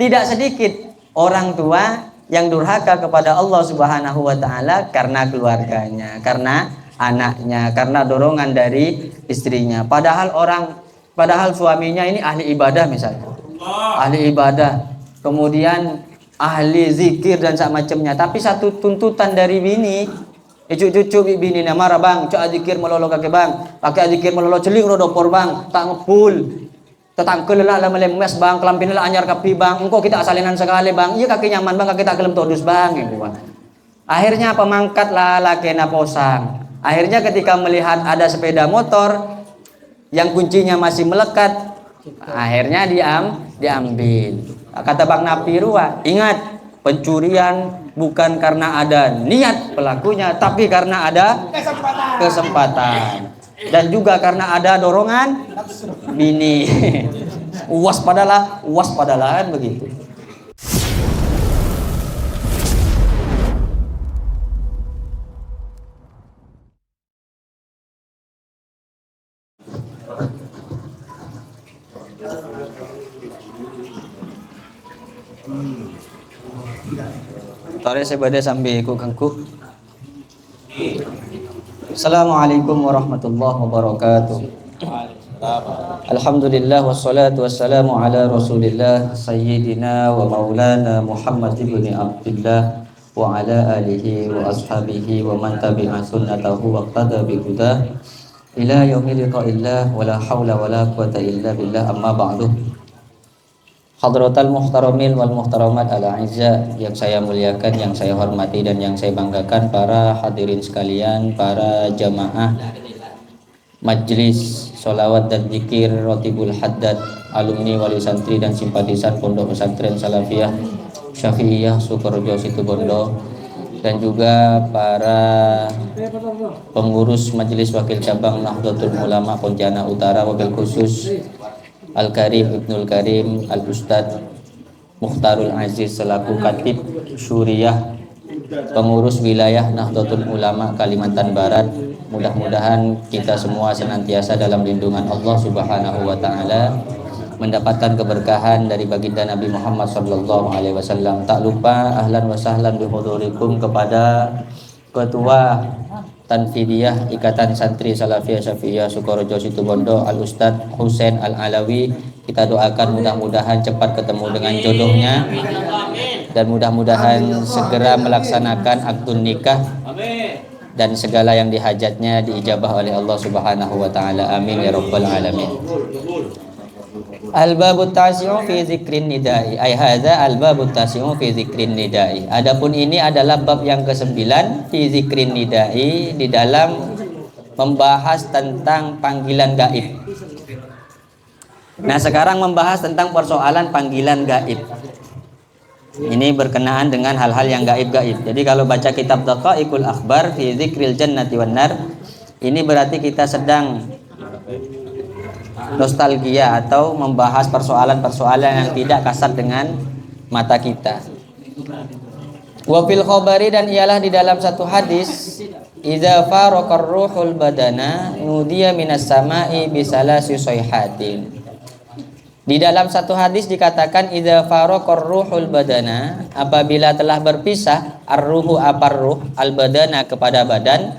Tidak sedikit orang tua yang durhaka kepada Allah Subhanahu wa taala karena keluarganya, karena anaknya, karena dorongan dari istrinya. Padahal suaminya ini ahli ibadah misalnya. Ahli ibadah, kemudian ahli zikir dan semacamnya. Tapi satu tuntutan dari bini, cucu bini marah bang, cak zikir melolo kake bang, pakai zikir melolo celing rodopor bang, tak ngepul. Tetangkel lah melemes bang, kelampin lah anyar kapi bang, engkau kita asalinan sekali bang, iya kaki nyaman bang, kaki tak kelem todus bang, gitu bang. Akhirnya pemangkat lah laki naposang. Akhirnya ketika melihat ada sepeda motor yang kuncinya masih melekat, akhirnya diambil. Kata Bang Napirua, ingat pencurian bukan karena ada niat pelakunya, tapi karena ada kesempatan. Dan juga karena ada dorongan bini. Waspadalah kan begitu. Tore sebade sambil ikut kangku. Assalamualaikum warahmatullahi wabarakatuh. Alhamdulillah wassalatu wassalamu ala rasulillah sayyidina wa maulana Muhammad ibn Abdullah wa ala alihi wa ashabihi wa man tabi'a sunnatahu wa qtada bi hudah ila yaumil liqa'illah wa la haula wa la quwata illa billah, amma ba'du. Hadratal muhtaramil wal muhtaramat ala izza, yang saya muliakan, yang saya hormati dan yang saya banggakan, para hadirin sekalian, para jamaah majlis sholawat dan zikir Rotibul Haddad, alumni wali santri dan simpatisan Pondok Pesantren Salafiyah Syafi'iyah Sukorejo Situbondo, dan juga para pengurus majelis wakil cabang Nahdlatul Ulama Pontianak Utara, wabil khusus Al-Karim Ibnul Karim Al-Ustadz Mukhtarul Aziz selaku Katib Syuriyah pengurus wilayah Nahdlatul Ulama Kalimantan Barat. Mudah-mudahan kita semua senantiasa dalam lindungan Allah Subhanahu wa taala, mendapatkan keberkahan dari baginda Nabi Muhammad sallallahu alaihi wasallam. Tak lupa ahlan wa sahlan bihudurikum kepada Ketua Tanfidiyah Ikatan Santri Salafiyah Syafi'iyah Sukorejo Situbondo Al-Ustadz Husain Al-Alawi. Kita doakan mudah-mudahan cepat ketemu dengan jodohnya dan mudah-mudahan segera melaksanakan akad nikah dan segala yang dihajatnya diijabah oleh Allah Subhanahu wa taala. Amin ya rabbal alamin. Al-babut tasi'u fi zikrin nidai. Ai hadza al-babut tasi'u fi zikrin nidai. Adapun ini adalah bab yang ke-9 fi zikrin nidai, di dalam membahas tentang panggilan gaib. Nah, sekarang membahas tentang persoalan panggilan gaib. Ini berkenaan dengan hal-hal yang gaib-gaib. Jadi kalau baca kitab Daqaiqul Akhbar fi zikril jannati wan nar, ini berarti kita sedang nostalgia atau membahas persoalan-persoalan yang tidak kasar dengan mata kita. Wa fil khabari, dan ialah di dalam satu hadis, idza faraqar ruhul badana nudiya minas sama'i bisalasi sayhatin. Di dalam satu hadis dikatakan idza faraqar ruhul badana, apabila telah berpisah ar-ruhu apar-ruh al-badana kepada badan,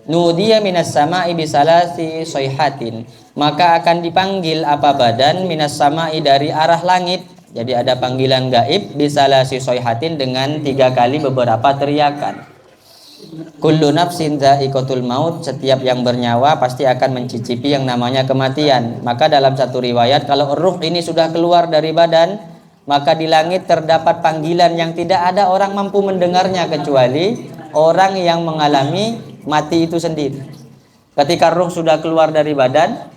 nudiya minas sama'i bisalasi sayhatin, maka akan dipanggil apa badan minas sama'i dari arah langit. Jadi ada panggilan gaib bisalasi sayhatin dengan 3 kali beberapa teriakan. Kullu nafsin dha'iqatul maut, setiap yang bernyawa pasti akan mencicipi yang namanya kematian. Maka dalam satu riwayat, kalau ruh ini sudah keluar dari badan, maka di langit terdapat panggilan yang tidak ada orang mampu mendengarnya kecuali orang yang mengalami mati itu sendiri. Ketika ruh sudah keluar dari badan,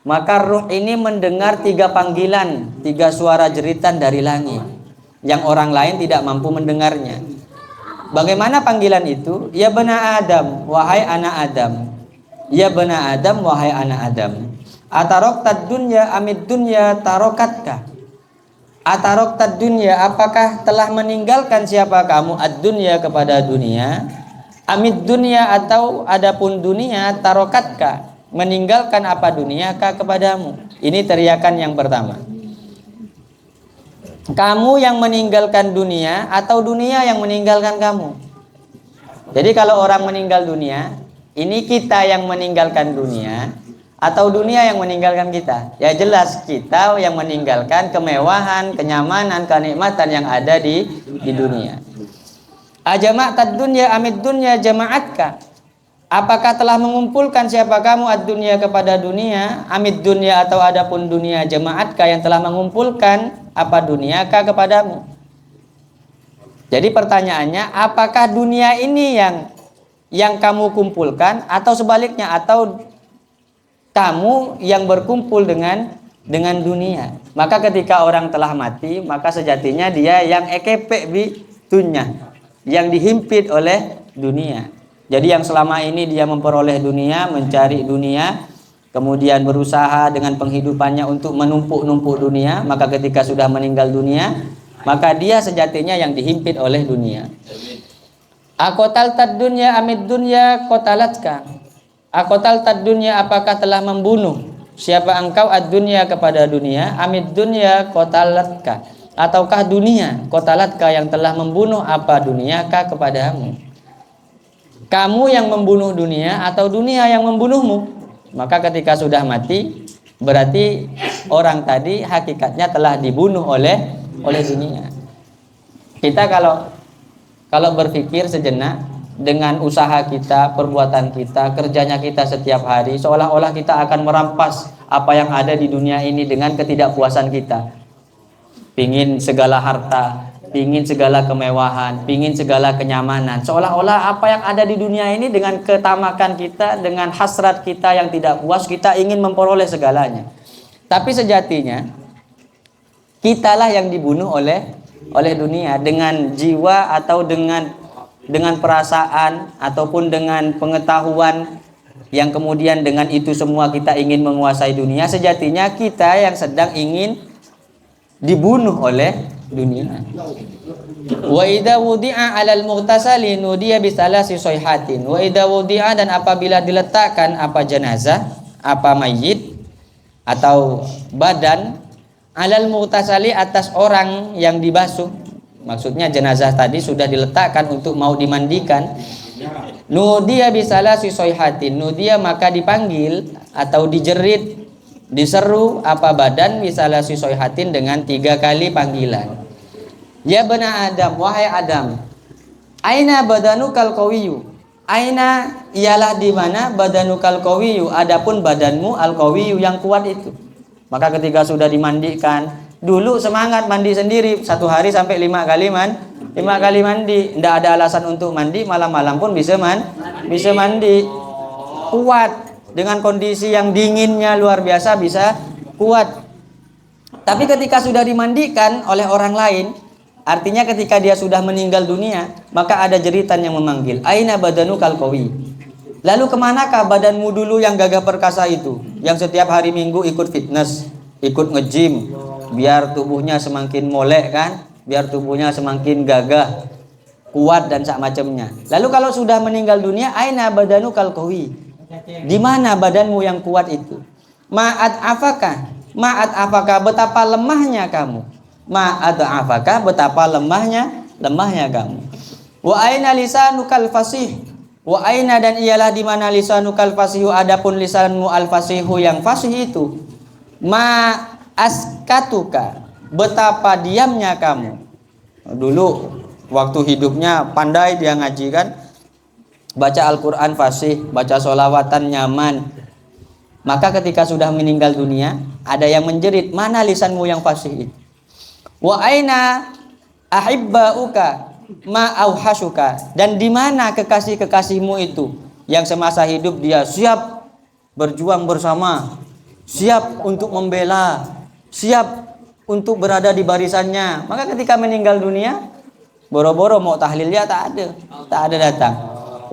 maka ruh ini mendengar 3 panggilan, 3 suara jeritan dari langit yang orang lain tidak mampu mendengarnya. Bagaimana panggilan itu? Ya bana Adam, wahai anak Adam. Ya bana Adam, wahai anak Adam. Ataroktad dunya amid dunya tarokatka. Ataroktad dunya, apakah telah meninggalkan siapa kamu ad-dunya kepada dunia? Amid dunya, atau adapun dunia tarokatka, meninggalkan apa dunia kah kepadamu? Ini teriakan yang pertama. Kamu yang meninggalkan dunia atau dunia yang meninggalkan kamu? Jadi kalau orang meninggal dunia, ini kita yang meninggalkan dunia atau dunia yang meninggalkan kita? Ya jelas kita yang meninggalkan kemewahan, kenyamanan, kenikmatan yang ada di dunia. Ajama'tad dunya amid dunya jama'atka? Apakah telah mengumpulkan siapa kamu ad-dunya kepada dunia, amid dunya atau adapun dunia jama'atka yang telah mengumpulkan apa duniaka kepadamu? Jadi pertanyaannya, apakah dunia ini yang kamu kumpulkan atau sebaliknya, atau kamu yang berkumpul dengan dunia? Maka ketika orang telah mati, maka sejatinya dia yang ekepek bi dunya, yang dihimpit oleh dunia. Jadi yang selama ini dia memperoleh dunia, mencari dunia, kemudian berusaha dengan penghidupannya untuk menumpuk-numpuk dunia, maka ketika sudah meninggal dunia, maka dia sejatinya yang dihimpit oleh dunia. Aqtaltad dunya amid dunya qatalatka? Aqtaltad dunya, apakah telah membunuh siapa engkau ad-dunya kepada dunia, amid dunya qatalatka? Ataukah dunia qatalatka yang telah membunuh apa duniaka kepadamu? Kamu yang membunuh dunia atau dunia yang membunuhmu? Maka ketika sudah mati, berarti orang tadi hakikatnya telah dibunuh oleh dunia. Kita kalau berpikir sejenak dengan usaha kita, perbuatan kita, kerjanya kita setiap hari, seolah-olah kita akan merampas apa yang ada di dunia ini dengan ketidakpuasan kita. Pingin segala harta, pingin segala kemewahan, pingin segala kenyamanan. Seolah-olah apa yang ada di dunia ini dengan ketamakan kita, dengan hasrat kita yang tidak puas, kita ingin memperoleh segalanya. Tapi sejatinya kitalah yang dibunuh oleh dunia dengan jiwa atau dengan perasaan ataupun dengan pengetahuan yang kemudian dengan itu semua kita ingin menguasai dunia. Sejatinya kita yang sedang ingin dibunuh oleh dunia. Wa idza wudi'a 'alal mughtasali nudiya bisalasi sayhatin. Wa idza wudi'a, dan apabila diletakkan apa jenazah, apa mayit atau badan, 'alal mughtasali, atas orang yang dibasuh. Maksudnya jenazah tadi sudah diletakkan untuk mau dimandikan. Nudiya bisalasi sayhatin, nudiya maka dipanggil atau dijerit, diseru apa badan bisalasi sayhatin dengan 3 kali panggilan. Ya bena Adam, wahai Adam, aina badanukal qawiyyu? Aina ialah di mana badanukal qawiyyu, adapun badanmu al qawiyyu yang kuat itu. Maka ketika sudah dimandikan, dulu semangat mandi sendiri 1 hari sampai 5 kali 5 kali mandi, tidak ada alasan untuk mandi, malam-malam pun bisa mandi. Kuat dengan kondisi yang dinginnya luar biasa, bisa kuat. Tapi ketika sudah dimandikan oleh orang lain, artinya ketika dia sudah meninggal dunia, maka ada jeritan yang memanggil, aina badanukal qawi? Lalu kemanakah badanmu dulu yang gagah perkasa itu, yang setiap hari Minggu ikut fitness, ikut nge-gym, biar tubuhnya semakin molek kan, biar tubuhnya semakin gagah, kuat dan sak macamnya. Lalu kalau sudah meninggal dunia, aina badanukal qawi? Di mana badanmu yang kuat itu? Ma'at afaka, betapa lemahnya kamu. Ma'at afaka, betapa lemahnya kamu. Wa aina lisanukal fasih? Wa aina, dan ialah di mana lisanukal fasihu, adapun lisanmu al fasihu yang fasih itu. Ma askatuka, betapa diamnya kamu. Dulu waktu hidupnya pandai dia ngaji kan, baca Al-Quran fasih, baca sholawatan nyaman. Maka ketika sudah meninggal dunia, ada yang menjerit, mana lisanmu yang fasih itu? Wa aina ahibbauka ma auhasuka, dan di mana kekasih-kekasihmu itu yang semasa hidup dia siap berjuang bersama, siap untuk membela, siap untuk berada di barisannya. Maka ketika meninggal dunia, boro-boro mau tahlilnya tak ada datang.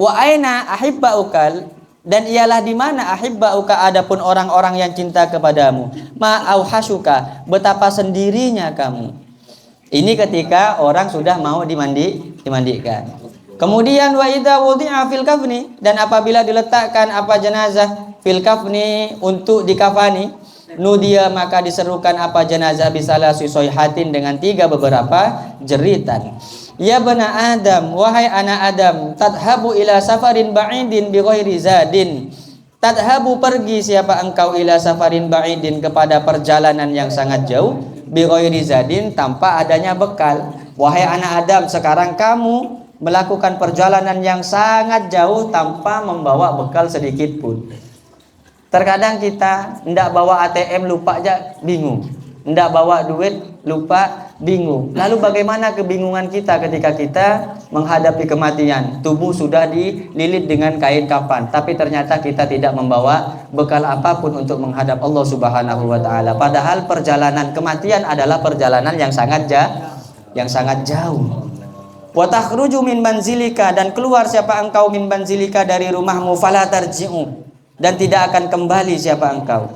Wa aina ahibbauka, dan ialah di mana ahibbauka, adapun orang-orang yang cinta kepadamu. Ma auhasuka, betapa sendirinya kamu. Ini ketika orang sudah mau dimandikan. Kemudian wa idza wudi'a fil kafni, dan apabila diletakkan apa jenazah fil kafni, untuk dikafani. Nudia maka diserukan apa jenazah bisalasi soyhatin dengan 3 beberapa jeritan. Ya bana Adam, wahai anak Adam, tadhabu ila safarin ba'idin bi ghairi zadin. Tadhabu pergi siapa engkau ila safarin ba'idin kepada perjalanan yang sangat jauh bi ghairi zadin tanpa adanya bekal. Wahai anak Adam, sekarang kamu melakukan perjalanan yang sangat jauh tanpa membawa bekal sedikit pun. Terkadang kita ndak bawa ATM lupa aja bingung, ndak bawa duit lupa bingung. Lalu bagaimana kebingungan kita ketika kita menghadapi kematian? Tubuh sudah dililit dengan kain kafan, tapi ternyata kita tidak membawa bekal apapun untuk menghadap Allah Subhanahu wa taala. Padahal perjalanan kematian adalah perjalanan yang sangat jauh. Wa takhruju min manzilika, dan keluar siapa engkau min manzilika dari rumahmu, fala tarji'u, dan tidak akan kembali siapa engkau.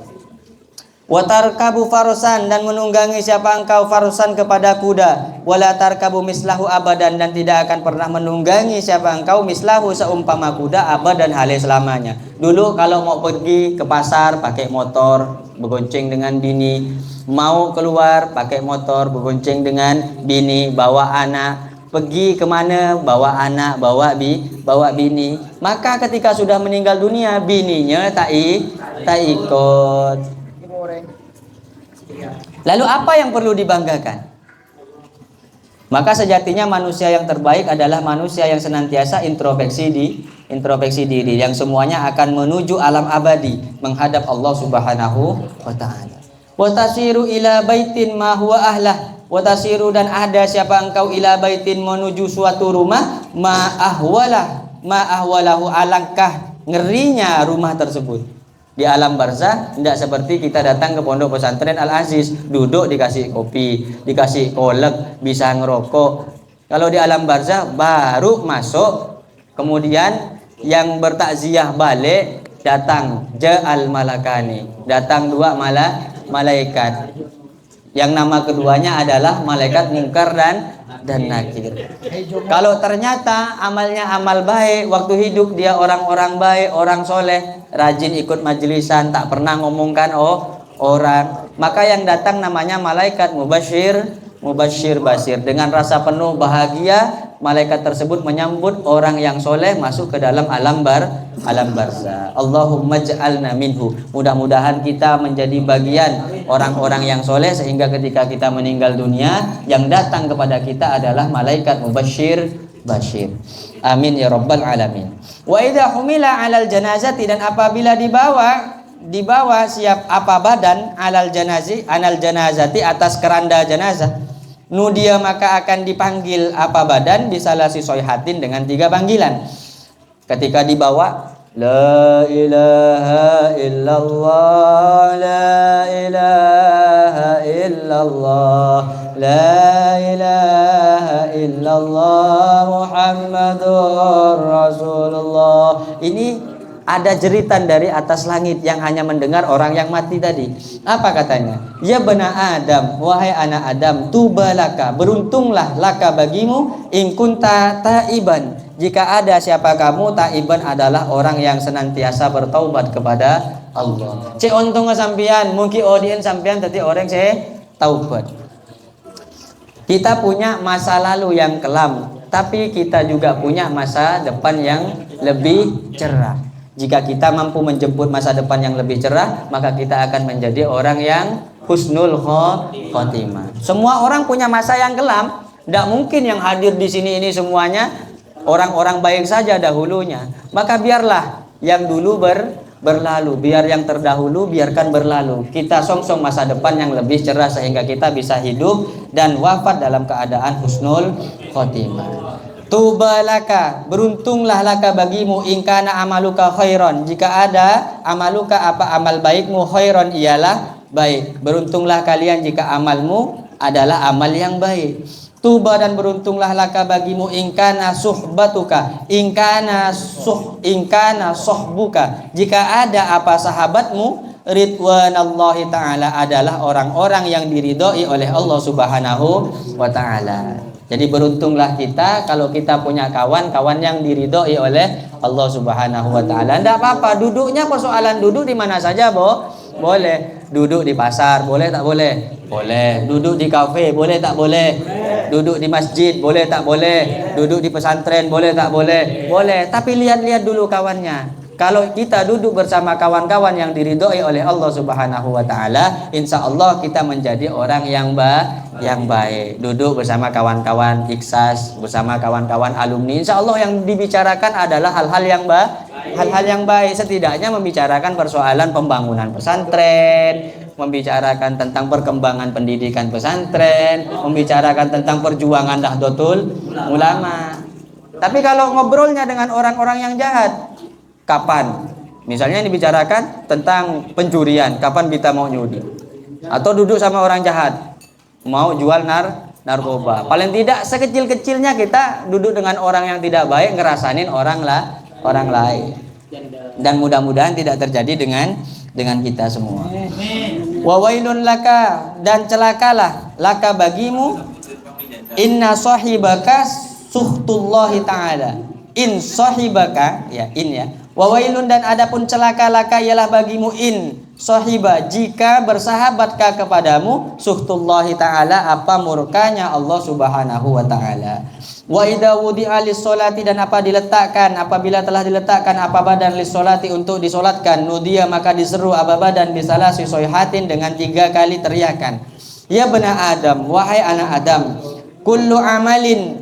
Wa tarkabu farusan, dan menunggangi siapa engkau farusan kepada kuda. Wala tarkabu mislahu abadan, dan tidak akan pernah menunggangi siapa engkau mislahu seumpama kuda abadan hale selamanya. Dulu kalau mau pergi ke pasar pakai motor bergonceng dengan bini, mau keluar pakai motor bergonceng dengan bini, bawa anak. Pergi kemana bawa anak, bawa bini. Maka ketika sudah meninggal dunia, bininya tak ikut. Lalu apa yang perlu dibanggakan? Maka sejatinya manusia yang terbaik adalah manusia yang senantiasa introspeksi diri, yang semuanya akan menuju alam abadi, menghadap Allah Subhanahu wa taala. Wa tasiru ila baitin ma huwa ahlah. Watasiru, dan ada siapa engkau ila baitin menuju suatu rumah, ma ahwalahu, alangkah ngerinya rumah tersebut. Di alam barzah tidak seperti kita datang ke pondok pesantren Al Aziz, duduk dikasih kopi, dikasih kolak, bisa ngerokok. Kalau di alam barzah baru masuk, kemudian yang bertakziah balik datang ja'al malakani, datang 2 malaikat. Yang nama keduanya adalah malaikat mungkar dan nakir. Kalau ternyata amalnya amal baik, waktu hidup dia orang-orang baik, orang soleh, rajin ikut majelisan, tak pernah ngomongkan orang, maka yang datang namanya malaikat mubashir basir. Dengan rasa penuh bahagia, malaikat tersebut menyambut orang yang soleh masuk ke dalam alam barzah. Allahumma ja'alna minhu. Mudah-mudahan kita menjadi bagian orang-orang yang soleh, sehingga ketika kita meninggal dunia, yang datang kepada kita adalah malaikat mubashir basir. Amin ya rabbal alamin. Wa idza humila 'alal janazati, dan apabila dibawa siap apa badan alal janazati atas keranda jenazah, nudia maka akan dipanggil apa badan bisalasi soyhatin dengan 3 panggilan. Ketika dibawa, la ilaha illallah, la ilaha illallah, la ilaha illallah, Muhammadur Rasulullah. Ini ada jeritan dari atas langit yang hanya mendengar orang yang mati tadi. Apa katanya? Ya bana Adam, wahai anak Adam, tubalaka, beruntunglah laka bagimu, in kunta taiban, jika ada siapa kamu, taiban adalah orang yang senantiasa bertaubat kepada Allah. Cek untung sampean, mungkin audiens sampean tadi orang saya taubat. Kita punya masa lalu yang kelam, tapi kita juga punya masa depan yang lebih cerah. Jika kita mampu menjemput masa depan yang lebih cerah, maka kita akan menjadi orang yang husnul khotimah. Semua orang punya masa yang kelam. Tidak mungkin yang hadir di sini ini semuanya orang-orang baik saja dahulunya. Maka biarlah yang dulu berlalu, biar yang terdahulu biarkan berlalu. Kita songsong masa depan yang lebih cerah sehingga kita bisa hidup dan wafat dalam keadaan husnul khotimah. Tubalaka, beruntunglah laka bagimu, ingkana amaluka khairon, jika ada amaluka apa amal baikmu, khairon ialah baik. Beruntunglah kalian jika amalmu adalah amal yang baik. Tuba, dan beruntunglah laka bagimu, ingkana suhbatuka, ingkana sohbuka, jika ada apa sahabatmu, ridwanallahi ta'ala, adalah orang-orang yang diridhoi oleh Allah Subhanahu wa ta'ala. Jadi beruntunglah kita kalau kita punya kawan-kawan yang diridhoi oleh Allah Subhanahu wa ta'ala. Tidak apa-apa, duduknya persoalan duduk di mana saja, Boleh. Duduk di pasar, boleh tak boleh? Boleh. Duduk di kafe, boleh tak boleh? Duduk di masjid, boleh tak boleh? Duduk di pesantren, boleh tak boleh? Boleh. Tapi lihat-lihat dulu kawannya. Kalau kita duduk bersama kawan-kawan yang diridhoi oleh Allah Subhanahu wa taala, insya Allah kita menjadi orang yang baik. Duduk bersama kawan-kawan ikhsas, bersama kawan-kawan alumni, insya Allah yang dibicarakan adalah hal-hal yang baik. Setidaknya membicarakan persoalan pembangunan pesantren, membicarakan tentang perkembangan pendidikan pesantren, membicarakan tentang perjuangan Nahdlatul Ulama. Tapi kalau ngobrolnya dengan orang-orang yang jahat, kapan? Misalnya dibicarakan tentang pencurian, kapan kita mau nyuri? Atau duduk sama orang jahat, mau jual narkoba. Paling tidak sekecil-kecilnya kita duduk dengan orang yang tidak baik, ngerasanin orang lain. Dan mudah-mudahan tidak terjadi dengan kita semua. Wa wailun laka, dan celakalah laka bagimu, inna sahibaka suhtullahi ta'ala. In sahibaka, ya in ya. Wa wailun, dan adapun celaka laka ialah bagimu, in sahiba, jika bersahabatkah kepadamu, suhtullahi ta'ala, apa murkanya Allah Subhanahu wa ta'ala. Wa idza wudi'a lis-sholati, dan apabila telah diletakkan apa badan lis-sholati, untuk disolatkan, nudiya, maka diseru apa badan, bisalasi soyhatin, dengan 3 kali teriakan. Ya bena Adam, wahai anak Adam, kullu amalin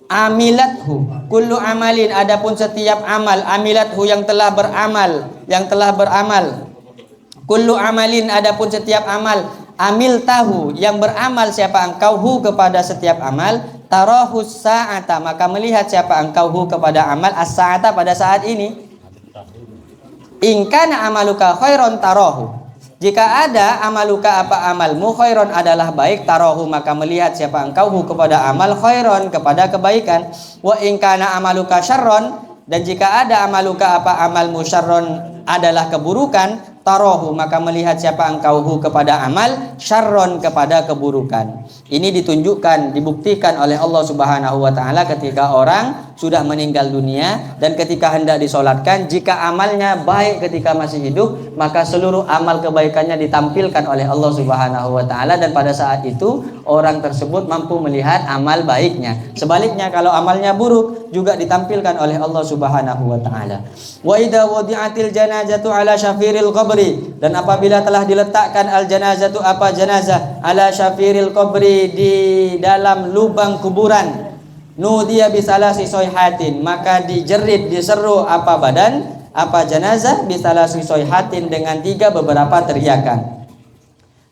amilathu, kullu amalin, adapun setiap amal, amilathu, yang telah beramal, kullu amalin, adapun setiap amal, amil tahu, yang beramal siapa engkau, hu, kepada setiap amal, tarahu sa'ata, maka melihat siapa engkau, hu, kepada amal, as-sa'ata, pada saat ini. In kana amaluka khairon tarahu, jika ada amaluka, apa amalmu, khairon, adalah baik, tarahu, maka melihat siapa engkau, hu, kepada amal, khairon, kepada kebaikan. Wa in kana amaluka syarron, dan jika ada amaluka, apa amalmu, syarron, adalah keburukan, tarahu, maka melihat siapa engkau, hu, kepada amal, syarron, kepada keburukan. Ini ditunjukkan, dibuktikan oleh Allah Subhanahu wa ta'ala ketika orang sudah meninggal dunia dan ketika hendak disolatkan, jika amalnya baik ketika masih hidup, maka seluruh amal kebaikannya ditampilkan oleh Allah Subhanahu wa ta'ala, dan pada saat itu orang tersebut mampu melihat amal baiknya. Sebaliknya kalau amalnya buruk juga ditampilkan oleh Allah Subhanahu wa ta'ala. Wa idza wudi'atil janazatu ala syafiril qabri, dan apabila telah diletakkan al janazatu, apa jenazah, ala syafiril qabri, di dalam lubang kuburan, nudiya bisalasi soyhatin, maka dijerit, diseru apa badan, apa jenazah, bisalasi soyhatin, dengan 3 beberapa teriakan.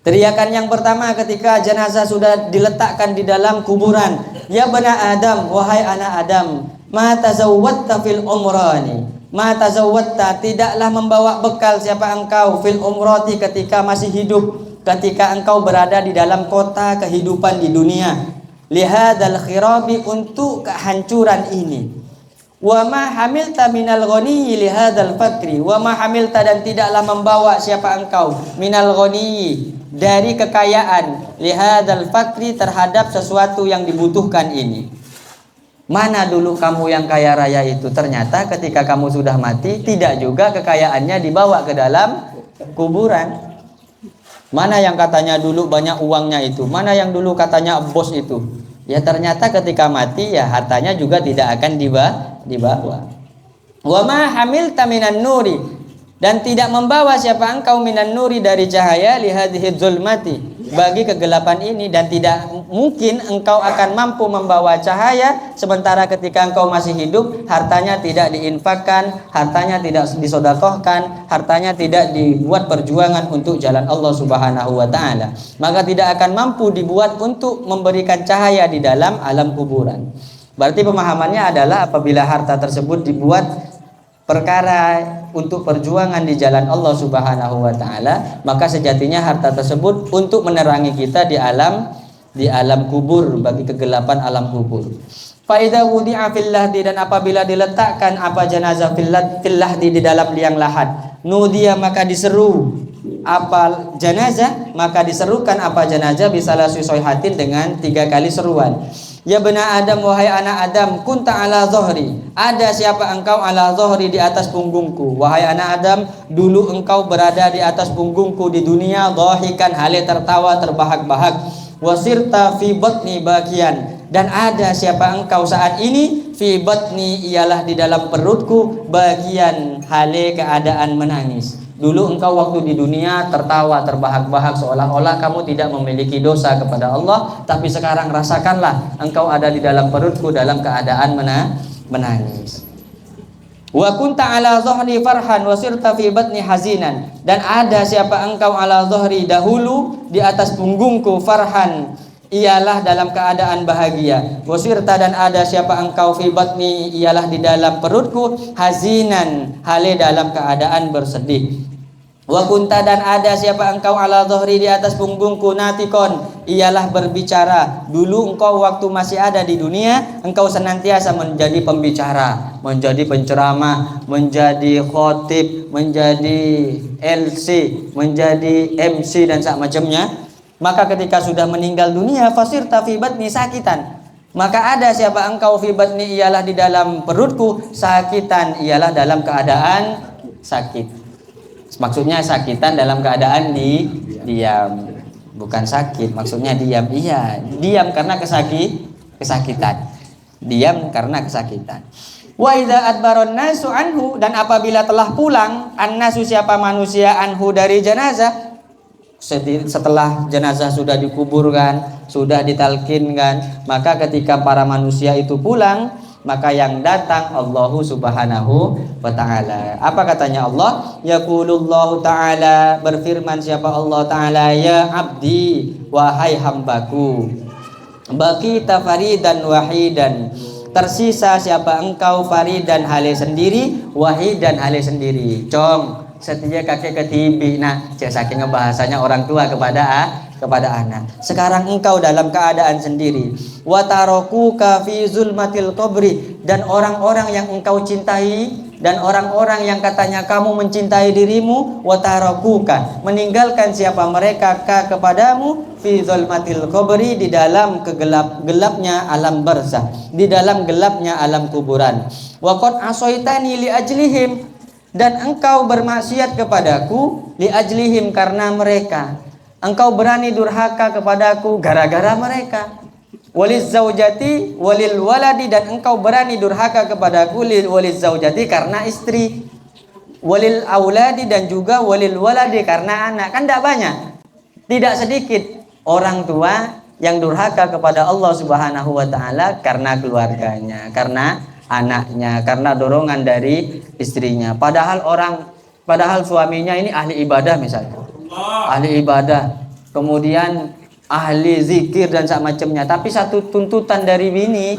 Teriakan yang pertama ketika jenazah sudah diletakkan di dalam kuburan, ya bena Adam, wahai anak Adam, ma tazawwatta fil umrani, ma tazawwatta, tidaklah membawa bekal siapa engkau, fil umrati, ketika masih hidup, ketika engkau berada di dalam kota kehidupan di dunia, lihadzal khirabi, untuk kehancuran ini. Wa ma hamilta minal ghani lihadzal fakri, wa ma hamilta, dan tidaklah membawa siapa engkau, minal ghani, dari kekayaan, lihadzal fakri, terhadap sesuatu yang dibutuhkan ini. Mana dulu kamu yang kaya raya itu, ternyata ketika kamu sudah mati tidak juga kekayaannya dibawa ke dalam kuburan. Mana yang katanya dulu banyak uangnya itu, mana yang dulu katanya bos itu, ya ternyata ketika mati ya hartanya juga tidak akan dibawa. Wa ma hamilta minan nuri, dan tidak membawa siapa engkau, minan nuri, dari cahaya, lihadhihi zulmati, bagi kegelapan ini, dan tidak mungkin engkau akan mampu membawa cahaya sementara ketika engkau masih hidup hartanya tidak diinfakkan, hartanya tidak disodakohkan, hartanya tidak dibuat perjuangan untuk jalan Allah Subhanahu wa ta'ala, maka tidak akan mampu dibuat untuk memberikan cahaya di dalam alam kuburan. Berarti pemahamannya adalah apabila harta tersebut dibuat perkara untuk perjuangan di jalan Allah Subhanahu wa ta'ala, maka sejatinya harta tersebut untuk menerangi kita di alam kubur, bagi kegelapan alam kubur. Fa idza wudi'a fil lahdi, dan apabila diletakkan apa jenazah fil lahdi, di dalam liang lahat, nudiya, maka diseru apa jenazah, maka diserukan apa jenazah, bisalasi soyhatin, dengan 3 kali seruan. Ya bena Adam, wahai anak Adam, kunta ala zohri. Ada siapa engkau ala zohri, di atas punggungku. Wahai anak Adam, dulu engkau berada di atas punggungku di dunia, dhahikan, hale tertawa terbahak-bahak. Wasirta fi batni bakian. Dan ada siapa engkau saat ini, fi batni, ialah di dalam perutku, bakian, hale keadaan menangis. Dulu engkau waktu di dunia tertawa terbahak-bahak seolah-olah kamu tidak memiliki dosa kepada Allah, tapi sekarang rasakanlah engkau ada di dalam perutku dalam keadaan menangis. Wa kunta ala dhahri farhan wa sirta fi batni hazinan. Dan ada siapa engkau ala dhahri, dahulu di atas punggungku, farhan, ialah dalam keadaan bahagia. Wasirta, dan ada siapa engkau fi batni, ialah di dalam perutku, hazinan, hale dalam keadaan bersedih. Wa kunta, dan ada siapa engkau ala dhahri, di atas punggungku, natikon, ialah berbicara. Dulu engkau waktu masih ada di dunia, engkau senantiasa menjadi pembicara, menjadi penceramah, menjadi khotib, menjadi LC, menjadi MC dan semacamnya. Maka ketika sudah meninggal dunia, fasirta fi batni sakitan, maka ada siapa engkau fi batni, ialah di dalam perutku, sakitan, ialah dalam keadaan sakit. Maksudnya sakitan dalam keadaan diam, bukan sakit. Maksudnya diam, iya, diam karena kesakitan. Diam karena kesakitan. Wa idza adbaron nasu anhu, dan apabila telah pulang annasu, siapa manusia, anhu, dari jenazah, setelah jenazah sudah dikuburkan, sudah ditalkinkan, maka ketika para manusia itu pulang, maka yang datang Allahu subhanahu wa ta'ala. Apa katanya Allah? Yaqulullahu ta'ala, berfirman siapa Allah ta'ala, ya abdi, wahai hambaku, baqita faridan wahidan, tersisa siapa engkau, faridan, hale sendiri, wahidan, hale sendiri. Cong setia kakek ketibi. Nah, saking bahasanya orang tua kepada anak. Sekarang engkau dalam keadaan sendiri. Wa tarakuka fi zulmatil qabri, dan orang-orang yang engkau cintai, dan orang-orang yang katanya kamu mencintai dirimu, wa tarakuka, meninggalkan siapa mereka, ka kepadamu, fi zulmatil qabri, di dalam gelapnya alam barzah, di dalam gelapnya alam kuburan. Wa qad asaitani li ajlihim, dan engkau bermaksiat kepadaku, li ajlihim, karena mereka. Engkau berani durhaka kepadaku gara-gara mereka. Waliz zaujati walil waladi, dan engkau berani durhaka kepadaku, waliz zaujati, karena istri, walil auladi, dan juga walil waladi, karena anak. Kan tidak banyak, tidak sedikit orang tua yang durhaka kepada Allah subhanahu wa ta'ala karena keluarganya, karena anaknya, karena dorongan dari istrinya. Padahal suaminya ini ahli ibadah misalnya, ahli ibadah, kemudian ahli zikir dan semacamnya, tapi satu tuntutan dari bini,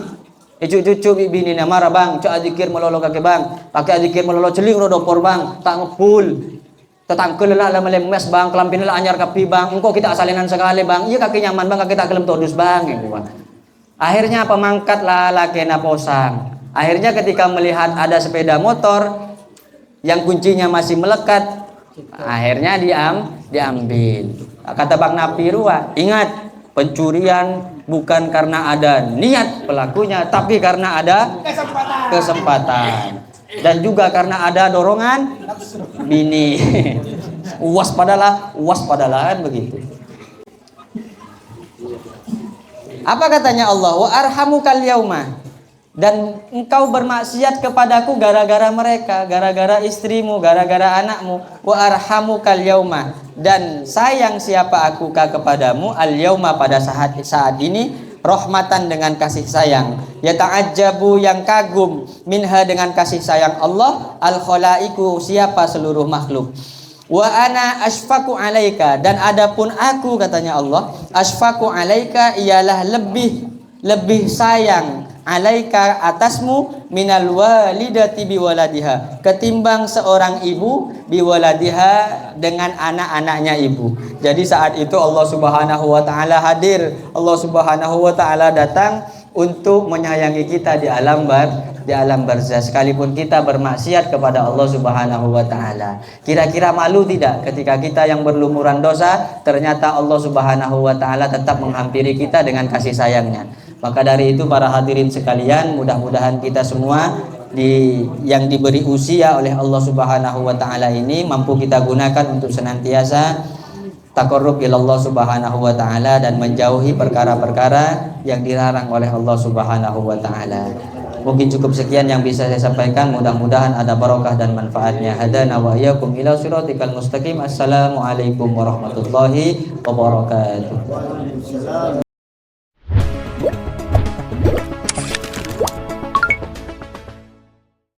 cucu bini marah, bang, cak zikir melolo kake bang, pakai zikir melolo celing rodopor bang, tak ngepul, tetangkel lah melemes bang, kelampin lah anyar kapi bang, engkau kita salinan sekali bang, iya kaki nyaman bang, kaki tak kelem todus bang, gitu bang. Akhirnya pemangkat lah laki naposang. Akhirnya ketika melihat ada sepeda motor yang kuncinya masih melekat, akhirnya diambil. Kata Bang Napirua, ingat, pencurian bukan karena ada niat pelakunya, tapi karena ada kesempatan. Dan juga karena ada dorongan bini. Waspadalah kan begitu. Apa katanya Allah? Wa arhamukal yauma, dan engkau bermaksiat kepadaku gara-gara mereka, gara-gara istrimu, gara-gara anakmu. Wa arhamukal yauma, dan sayang siapa aku kepadamu, al yauma, pada saat ini, rahmatan, dengan kasih sayang. Ya ta'ajjabu, yang kagum, minha, dengan kasih sayang Allah, al khalaiku, siapa seluruh makhluk. Wa ana asfaku alaika, dan adapun aku, katanya Allah, asfaku alaika, ialah lebih sayang, alaika, atasmu, minal walidati biwaladiha, ketimbang seorang ibu biwaladiha, dengan anak-anaknya ibu. Jadi saat itu Allah subhanahu wa ta'ala hadir, Allah subhanahu wa ta'ala datang untuk menyayangi kita di alam barzah, sekalipun kita bermaksiat kepada Allah subhanahu wa ta'ala. Kira-kira malu tidak ketika kita yang berlumuran dosa, ternyata Allah subhanahu wa ta'ala tetap menghampiri kita dengan kasih sayangnya. Maka dari itu para hadirin sekalian, mudah-mudahan kita semua yang diberi usia oleh Allah Subhanahu wa taala ini mampu kita gunakan untuk senantiasa taqarrub ila Allah Subhanahu wa taala dan menjauhi perkara-perkara yang dilarang oleh Allah Subhanahu wa taala. Mungkin cukup sekian yang bisa saya sampaikan, mudah-mudahan ada barokah dan manfaatnya. Hadana wa iyyakum ila siratikal mustaqim. Assalamualaikum warahmatullahi wabarakatuh.